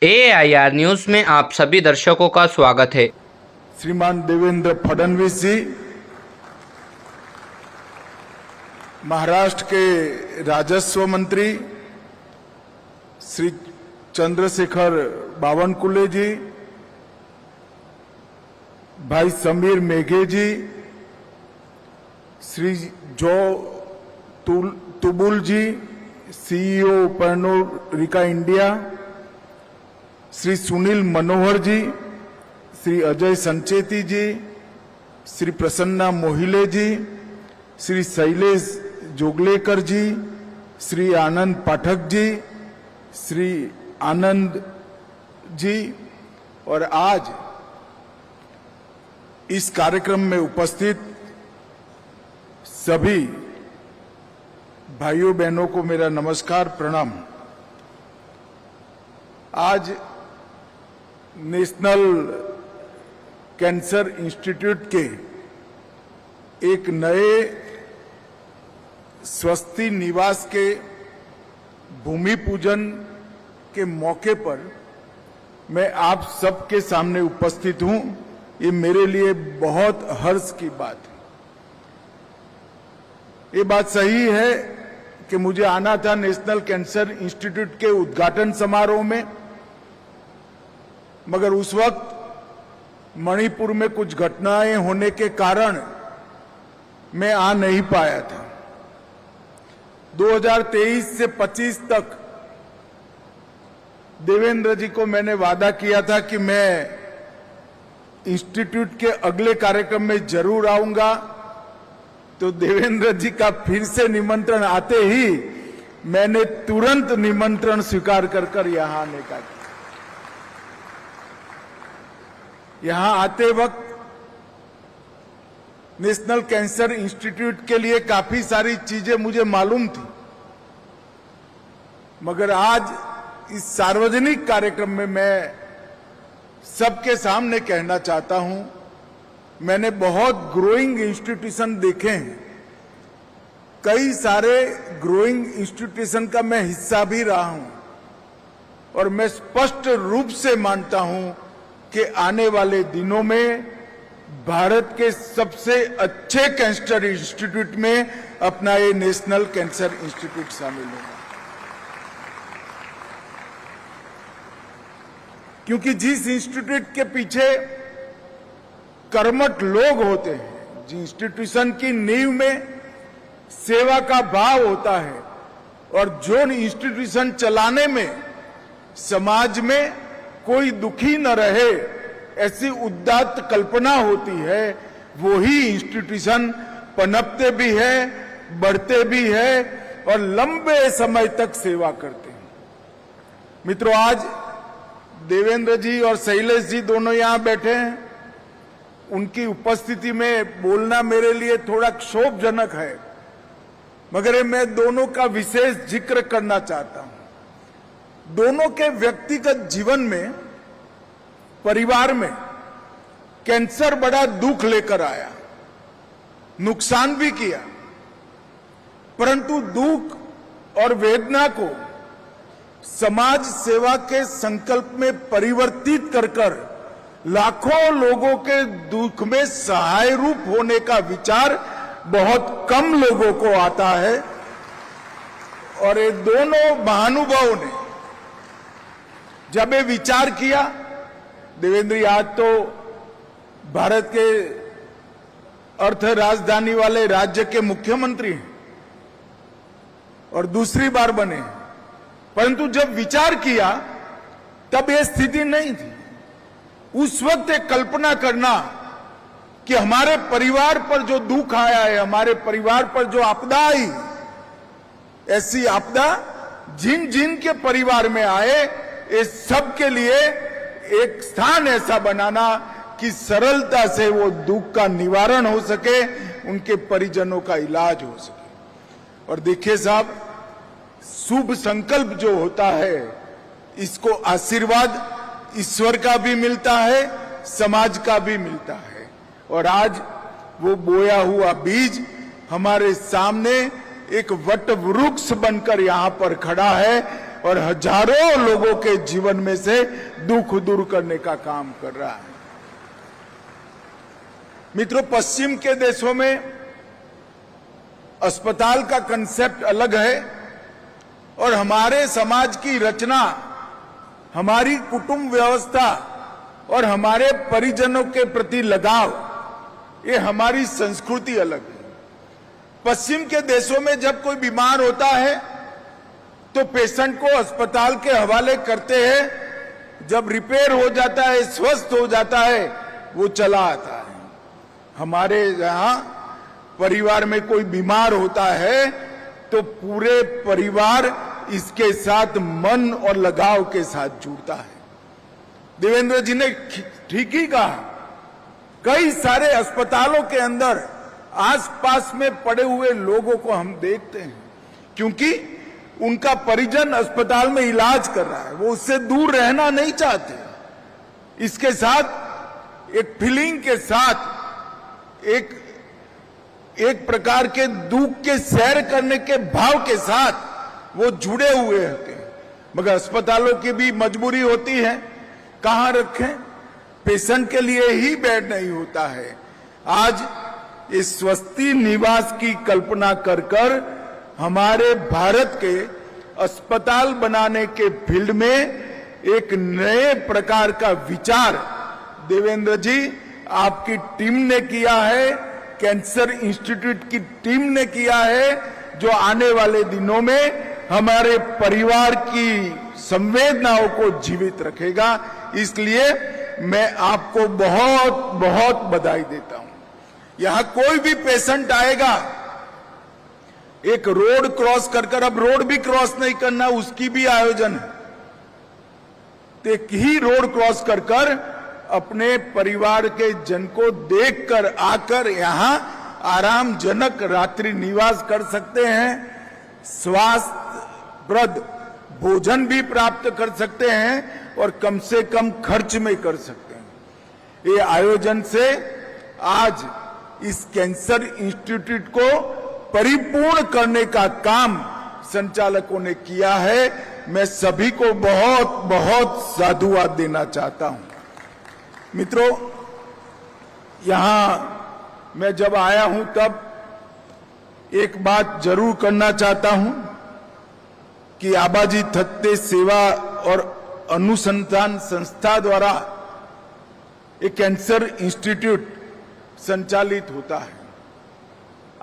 AIR news में आप सभी दर्शकों का स्वागत है। श्रीमान देवेंद्र फडणवीस जी, महाराष्ट्र के राजस्व मंत्री श्री चंद्रशेखर बावनकुले जी, भाई समीर मेघे ji, Shri Jean Touboul ji, CEO पernod रिका इंडिया, श्री सुनील मनोहर जी, श्री अजय संचेती जी, श्री प्रसन्ना मोहिले जी, श्री शैलेश जोगलेकर जी, श्री आनंद पाठक जी, श्री आनंद जी, और आज इस कार्यक्रम में उपस्थित सभी भाइयों बहनों को मेरा नमस्कार, प्रणाम। आज नेशनल कैंसर इंस्टीट्यूट के एक नए स्वस्ति निवास के भूमि पूजन के मौके पर मैं आप सबके सामने उपस्थित हूं। ये मेरे लिए बहुत हर्ष की बात है। ये बात सही है कि मुझे आना था नेशनल कैंसर इंस्टीट्यूट के उद्घाटन समारोह में, मगर उस वक्त मणिपुर में कुछ घटनाएं होने के कारण मैं आ नहीं पाया था। 2023 से 25 तक देवेंद्र जी को मैंने वादा किया था कि मैं इंस्टीट्यूट के अगले कार्यक्रम में जरूर आऊंगा, तो देवेंद्र जी का फिर से निमंत्रण आते ही मैंने तुरंत निमंत्रण स्वीकार कर यहां आने का। यहां आते वक्त नेशनल कैंसर इंस्टीट्यूट के लिए काफी सारी चीजें मुझे मालूम थी, मगर आज इस सार्वजनिक कार्यक्रम में मैं सबके सामने कहना चाहता हूं, मैंने बहुत ग्रोइंग इंस्टीट्यूशन देखे हैं। कई सारे ग्रोइंग इंस्टीट्यूशन का मैं हिस्सा भी रहा हूं, और मैं स्पष्ट रूप से मानता हूं कि आने वाले दिनों में भारत के सबसे अच्छे कैंसर इंस्टीट्यूट में अपना ये नेशनल कैंसर इंस्टीट्यूट शामिल होगा। क्योंकि जिस इंस्टीट्यूट के पीछे कर्मठ लोग होते हैं, जिस इंस्टीट्यूशन की नींव में सेवा का भाव होता है, और जो इंस्टीट्यूशन चलाने में समाज में कोई दुखी न रहे ऐसी उदात्त कल्पना होती है, वो ही इंस्टीट्यूशन पनपते भी है, बढ़ते भी है और लंबे समय तक सेवा करते हैं। मित्रों, आज देवेंद्र जी और शैलेश जी दोनों यहां बैठे हैं। उनकी उपस्थिति में बोलना मेरे लिए थोड़ा क्षोभजनक है, मगर मैं दोनों का विशेष जिक्र करना चाहता हूं। दोनों के व्यक्तिगत जीवन में, परिवार में कैंसर बड़ा दुख लेकर आया, नुकसान भी किया, परंतु दुख और वेदना को समाज सेवा के संकल्प में परिवर्तित कर लाखों लोगों के दुख में सहाय रूप होने का विचार बहुत कम लोगों को आता है। और ये दोनों महानुभावों ने जब ये विचार किया, देवेंद्र आज तो भारत के अर्थ राजधानी वाले राज्य के मुख्यमंत्री हैं और दूसरी बार बने, परंतु जब विचार किया तब यह स्थिति नहीं थी। उस वक्त एक कल्पना करना कि हमारे परिवार पर जो दुख आया है, हमारे परिवार पर जो आपदा आई, ऐसी आपदा जिन जिन के परिवार में आए, इस सब के लिए एक स्थान ऐसा बनाना कि सरलता से वो दुख का निवारण हो सके, उनके परिजनों का इलाज हो सके। और देखिए साहब, शुभ संकल्प जो होता है, इसको आशीर्वाद ईश्वर का भी मिलता है, समाज का भी मिलता है। और आज वो बोया हुआ बीज हमारे सामने एक वट वृक्ष बनकर यहां पर खड़ा है और हजारों लोगों के जीवन में से दुख दूर करने का काम कर रहा है। मित्रों, पश्चिम के देशों में अस्पताल का कंसेप्ट अलग है और हमारे समाज की रचना, हमारी कुटुंब व्यवस्था और हमारे परिजनों के प्रति लगाव, ये हमारी संस्कृति अलग है। पश्चिम के देशों में जब कोई बीमार होता है तो पेशेंट को अस्पताल के हवाले करते हैं, जब रिपेयर हो जाता है, स्वस्थ हो जाता है, वो चला आता है। हमारे यहाँ परिवार में कोई बीमार होता है तो पूरे परिवार इसके साथ मन और लगाव के साथ जुड़ता है। देवेंद्र जी ने ठीक ही कहा, कई सारे अस्पतालों के अंदर आसपास में पड़े हुए लोगों को हम देखते हैं, क्योंकि उनका परिजन अस्पताल में इलाज कर रहा है, वो उससे दूर रहना नहीं चाहते। इसके साथ एक फीलिंग के साथ, एक प्रकार के दुख के सैर करने के भाव के साथ वो जुड़े हुए होते हैं। मगर अस्पतालों की भी मजबूरी होती है, कहां रखें, पेशेंट के लिए ही बेड नहीं होता है। आज इस स्वस्ति निवास की कल्पना कर कर हमारे भारत के अस्पताल बनाने के फील्ड में एक नए प्रकार का विचार देवेंद्र जी आपकी टीम ने किया है, कैंसर इंस्टीट्यूट की टीम ने किया है, जो आने वाले दिनों में हमारे परिवार की संवेदनाओं को जीवित रखेगा। इसलिए मैं आपको बहुत बहुत बधाई देता हूं। यहां कोई भी पेशेंट आएगा, एक रोड क्रॉस कर अब रोड भी क्रॉस नहीं करना, उसकी भी आयोजन है, तो एक ही रोड क्रॉस कर अपने परिवार के जन को देखकर आकर यहां आरामजनक रात्रि निवास कर सकते हैं, स्वास्थ्यप्रद भोजन भी प्राप्त कर सकते हैं और कम से कम खर्च में कर सकते हैं। ये आयोजन से आज इस कैंसर इंस्टीट्यूट को परिपूर्ण करने का काम संचालकों ने किया है। मैं सभी को बहुत बहुत साधुवाद देना चाहता हूं। मित्रों, यहां मैं जब आया हूं तब एक बात जरूर करना चाहता हूं कि आबाजी थत्ते सेवा और अनुसंधान संस्था द्वारा एक कैंसर इंस्टीट्यूट संचालित होता है।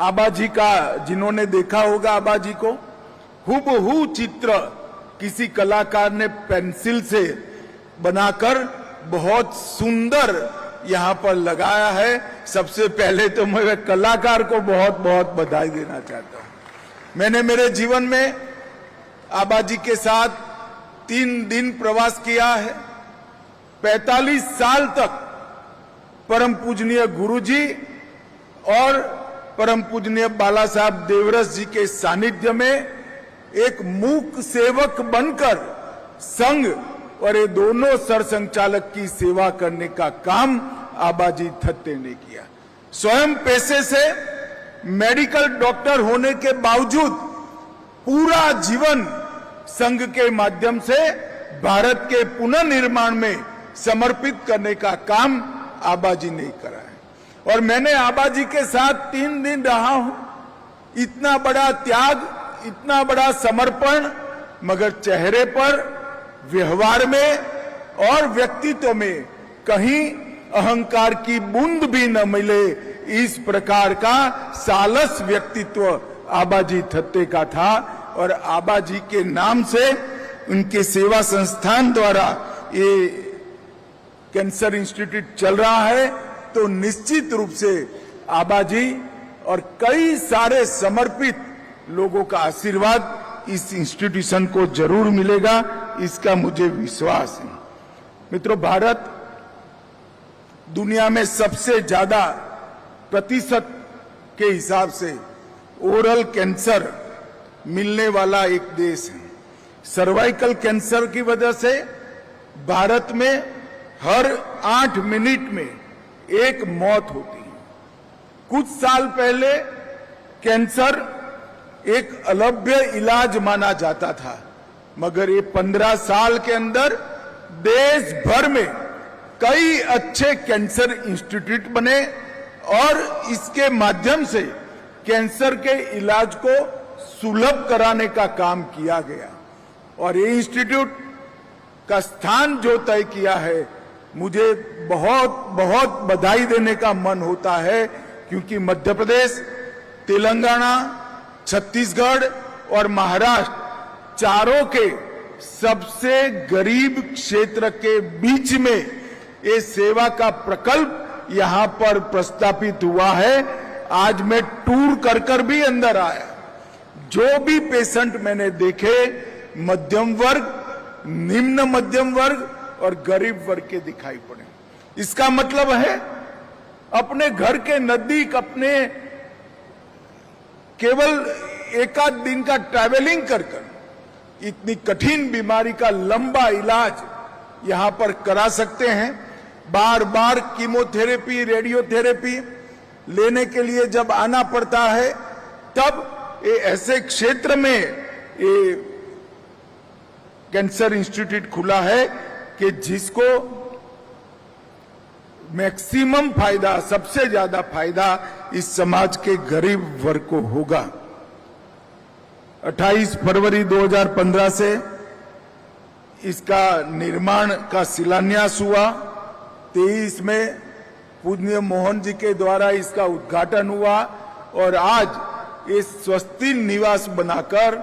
आबाजी का, जिन्होंने देखा होगा आबाजी को, हूबहू चित्र किसी कलाकार ने पेंसिल से बनाकर बहुत सुंदर यहां पर लगाया है। सबसे पहले तो मैं कलाकार को बहुत बहुत बधाई देना चाहता हूं। मैंने मेरे जीवन में आबाजी के साथ 3 दिन प्रवास किया है। 45 साल तक परम पूजनीय गुरुजी और परम पूजनीय बाला साहब देवरस जी के सानिध्य में एक मूक सेवक बनकर संघ और ये दोनों सरसंचालक की सेवा करने का काम आबाजी थत्ते ने किया। स्वयं पेशे से मेडिकल डॉक्टर होने के बावजूद पूरा जीवन संघ के माध्यम से भारत के पुनर्निर्माण में समर्पित करने का काम आबाजी ने करा है। और मैंने आबाजी के साथ 3 दिन रहा हूं। इतना बड़ा त्याग, इतना बड़ा समर्पण, मगर चेहरे पर, व्यवहार में और व्यक्तित्व में कहीं अहंकार की बूंद भी न मिले, इस प्रकार का सालस व्यक्तित्व आबाजी थत्ते का था। और आबाजी के नाम से उनके सेवा संस्थान द्वारा ये कैंसर इंस्टीट्यूट चल रहा है, तो निश्चित रूप से आबाजी और कई सारे समर्पित लोगों का आशीर्वाद इस इंस्टीट्यूशन को जरूर मिलेगा, इसका मुझे विश्वास है। मित्रों, भारत दुनिया में सबसे ज्यादा प्रतिशत के हिसाब से ओरल कैंसर मिलने वाला एक देश है। सर्वाइकल कैंसर की वजह से भारत में हर 8 मिनट में एक मौत होती है। कुछ साल पहले कैंसर एक अलभ्य इलाज माना जाता था, मगर ये 15 साल के अंदर देश भर में कई अच्छे कैंसर इंस्टीट्यूट बने और इसके माध्यम से कैंसर के इलाज को सुलभ कराने का काम किया गया। और ये इंस्टीट्यूट का स्थान जो तय किया है, मुझे बहुत बहुत बधाई देने का मन होता है, क्योंकि मध्य प्रदेश, तेलंगाना, छत्तीसगढ़ और महाराष्ट्र चारों के सबसे गरीब क्षेत्र के बीच में ये सेवा का प्रकल्प यहां पर प्रस्तापित हुआ है। आज मैं टूर कर कर भी अंदर आया, जो भी पेशेंट मैंने देखे मध्यम वर्ग, निम्न मध्यम वर्ग और गरीब वर्ग के दिखाई पड़े। इसका मतलब है अपने घर के नजदीक, अपने केवल एक आध दिन का ट्रैवलिंग कर इतनी कठिन बीमारी का लंबा इलाज यहां पर करा सकते हैं। बार बार कीमोथेरेपी, रेडियोथेरेपी लेने के लिए जब आना पड़ता है, तब ये ऐसे क्षेत्र में ये कैंसर इंस्टीट्यूट खुला है कि जिसको मैक्सिमम फायदा, सबसे ज्यादा फायदा इस समाज के गरीब वर्ग को होगा। 28 फरवरी 2015 से इसका निर्माण का शिलान्यास हुआ। 23 में पूज्य मोहन जी के द्वारा इसका उद्घाटन हुआ और आज इस स्वस्ति निवास बनाकर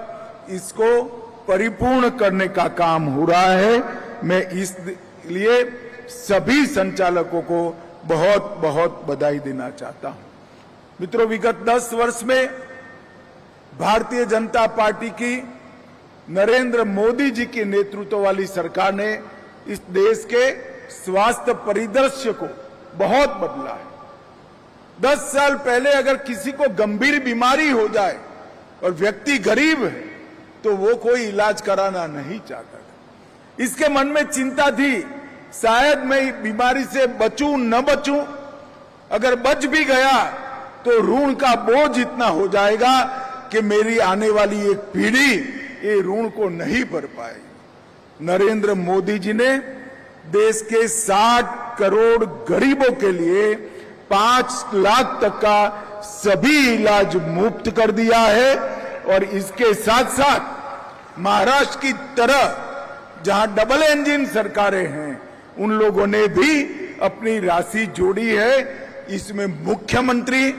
इसको परिपूर्ण करने का काम हो रहा है। मैं इसलिए सभी संचालकों को बहुत बहुत बधाई देना चाहता हूं। मित्रों, विगत 10 वर्ष में भारतीय जनता पार्टी की नरेंद्र मोदी जी के नेतृत्व वाली सरकार ने इस देश के स्वास्थ्य परिदृश्य को बहुत बदला है। 10 साल पहले अगर किसी को गंभीर बीमारी हो जाए और व्यक्ति गरीब है तो वो कोई इलाज कराना नहीं चाहता था। इसके मन में चिंता थी, शायद मैं बीमारी से बचूं न बचूं, अगर बच भी गया तो ऋण का बोझ इतना हो जाएगा कि मेरी आने वाली एक पीढ़ी ये ऋण को नहीं भर पाएगी। नरेंद्र मोदी जी ने देश के 60 करोड़ गरीबों के लिए 5 लाख तक का सभी इलाज मुफ्त कर दिया है। और इसके साथ साथ महाराष्ट्र की तरह जहां डबल इंजन सरकारें हैं, उन लोगों ने भी अपनी राशि जोड़ी है। इसमें मुख्यमंत्री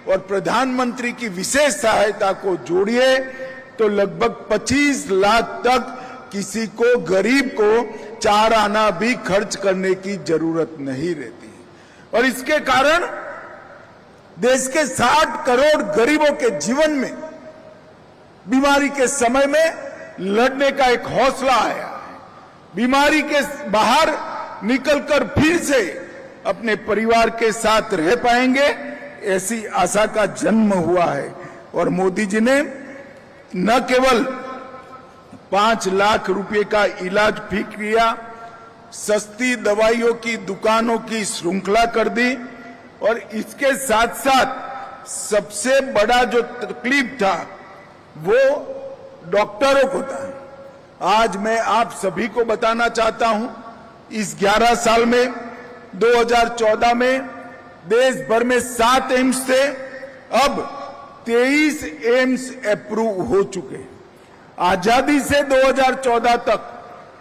और प्रधानमंत्री की विशेष सहायता को जोड़िए तो लगभग 25 लाख तक किसी को, गरीब को 4 आना भी खर्च करने की जरूरत नहीं रहती। और इसके कारण देश के 60 करोड़ गरीबों के जीवन में बीमारी के समय में लड़ने का एक हौसला आया है। बीमारी के बाहर निकलकर फिर से अपने परिवार के साथ रह पाएंगे, ऐसी आशा का जन्म हुआ है। और मोदी जी ने न केवल 5 लाख रुपए का इलाज फ्री किया, सस्ती दवाइयों की दुकानों की श्रृंखला कर दी और इसके साथ साथ सबसे बड़ा जो तकलीफ था वो डॉक्टरों को था। आज मैं आप सभी को बताना चाहता हूं, इस 11 साल में 2014 में देश भर में 7 एम्स थे, अब 23 एम्स अप्रूव हो चुके हैं। आजादी से 2014 तक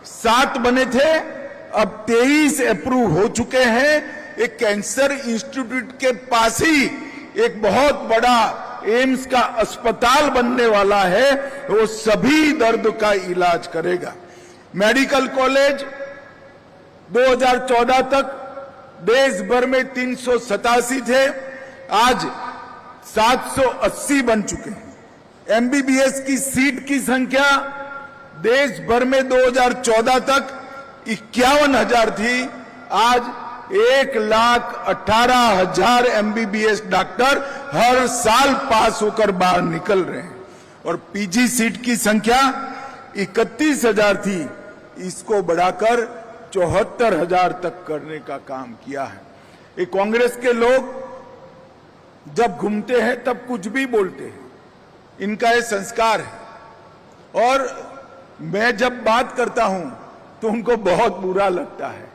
7 बने थे, अब 23 अप्रूव हो चुके हैं। एक कैंसर इंस्टीट्यूट के पास ही एक बहुत बड़ा एम्स का अस्पताल बनने वाला है, वो सभी दर्द का इलाज करेगा। मेडिकल कॉलेज 2014 तक देश भर में 387 थे, आज 780 बन चुके हैं। एमबीबीएस की सीट की संख्या देश भर में 2014 तक 51,000 थी, आज 1,18,000 एमबीबीएस डॉक्टर हर साल पास होकर बाहर निकल रहे हैं। और पीजी सीट की संख्या 31,000 थी, इसको बढ़ाकर 74,000 तक करने का काम किया है। ये कांग्रेस के लोग जब घूमते हैं तब कुछ भी बोलते हैं, इनका ये संस्कार है। और मैं जब बात करता हूं तो उनको बहुत बुरा लगता है,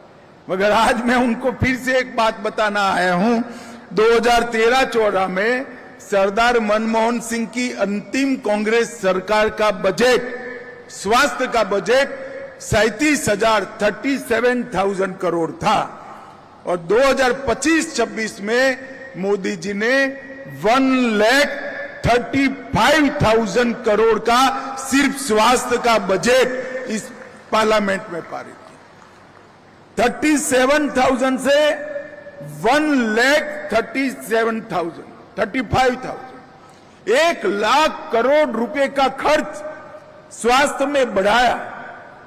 मगर आज मैं उनको फिर से एक बात बताना आया हूं। 2013-14 में सरदार मनमोहन सिंह की अंतिम कांग्रेस सरकार का बजट, स्वास्थ्य का बजट 37,000 करोड़ था और 2025-26 में मोदी जी ने 1,35,000 करोड़ का सिर्फ स्वास्थ्य का बजट इस पार्लियामेंट में पारित किया। 37,000 से 1,37,000, 35,000, 1 लाख करोड़ रुपए का खर्च स्वास्थ्य में बढ़ाया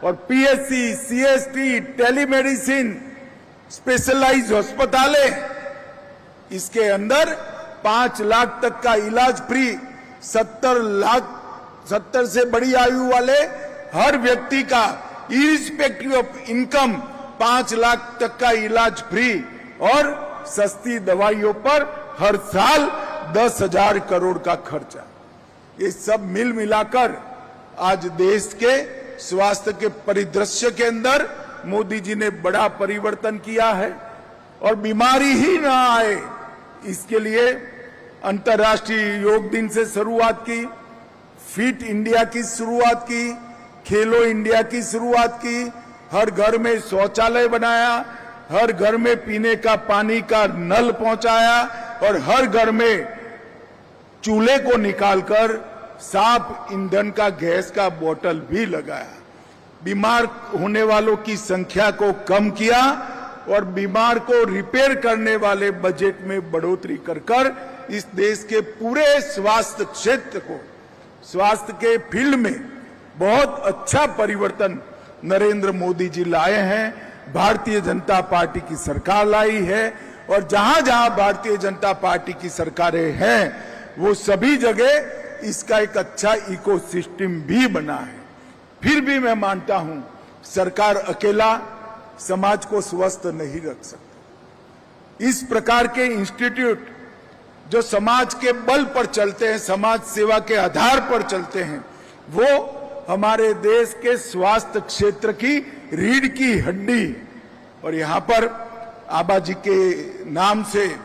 और पीएससी, सीएसटी, टेलीमेडिसिन, स्पेशलाइज्ड अस्पतालें, इसके अंदर 5 लाख तक का इलाज फ्री, 70 से बड़ी आयु वाले हर व्यक्ति का इरिस्पेक्टिव ऑफ इनकम 5 लाख तक का इलाज फ्री और सस्ती दवाइयों पर हर साल 10,000 करोड़ का खर्चा। ये सब मिल मिलाकर आज देश के स्वास्थ्य के परिदृश्य के अंदर मोदी जी ने बड़ा परिवर्तन किया है और बीमारी ही ना आए इसके लिए अंतर्राष्ट्रीय योग दिन से शुरुआत की, फिट इंडिया की शुरुआत की, खेलो इंडिया की शुरुआत की, हर घर में शौचालय बनाया, हर घर में पीने का पानी का नल पहुंचाया और हर घर में चूल्हे को निकालकर साफ ईंधन का गैस का बोतल भी लगाया। बीमार होने वालों की संख्या को कम किया और बीमार को रिपेयर करने वाले बजट में बढ़ोतरी कर इस देश के पूरे स्वास्थ्य क्षेत्र को, स्वास्थ्य के फील्ड में बहुत अच्छा परिवर्तन नरेंद्र मोदी जी लाए हैं। भारतीय जनता पार्टी की सरकार लाई है और जहां जहां भारतीय जनता पार्टी की सरकारें हैं वो सभी जगह इसका एक अच्छा इकोसिस्टम भी बना है। फिर भी मैं मानता हूं सरकार अकेला समाज को स्वस्थ नहीं रख सकती। इस प्रकार के इंस्टीट्यूट जो समाज के बल पर चलते हैं, समाज सेवा के आधार पर चलते हैं, वो हमारे देश के स्वास्थ्य क्षेत्र की रीढ़ की हड्डी। और यहां पर आबा जी के नाम से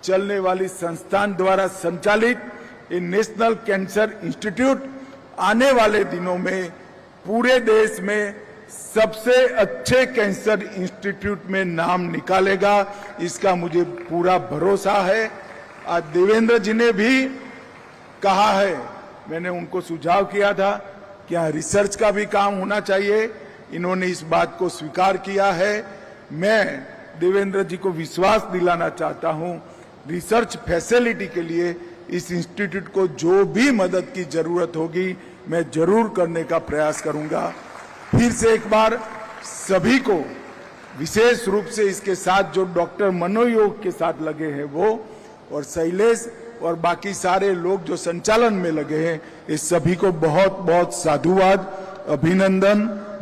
चलने वाली संस्थान द्वारा संचालित ये नेशनल कैंसर इंस्टीट्यूट आने वाले दिनों में पूरे देश में सबसे अच्छे कैंसर इंस्टीट्यूट में नाम निकालेगा, इसका मुझे पूरा भरोसा है। आज देवेंद्र जी ने भी कहा है, मैंने उनको सुझाव किया था कि यहाँ रिसर्च का भी काम होना चाहिए, इन्होंने इस बात को स्वीकार किया है। मैं देवेंद्र जी को विश्वास दिलाना चाहता हूँ, रिसर्च फैसिलिटी के लिए इस इंस्टीट्यूट को जो भी मदद की जरूरत होगी मैं जरूर करने का प्रयास करूंगा। फिर से एक बार सभी को, विशेष रूप से इसके साथ जो डॉक्टर मनोयोग के साथ लगे हैं वो, और शैलेश और बाकी सारे लोग जो संचालन में लगे हैं, इस सभी को बहुत बहुत साधुवाद, अभिनंदन।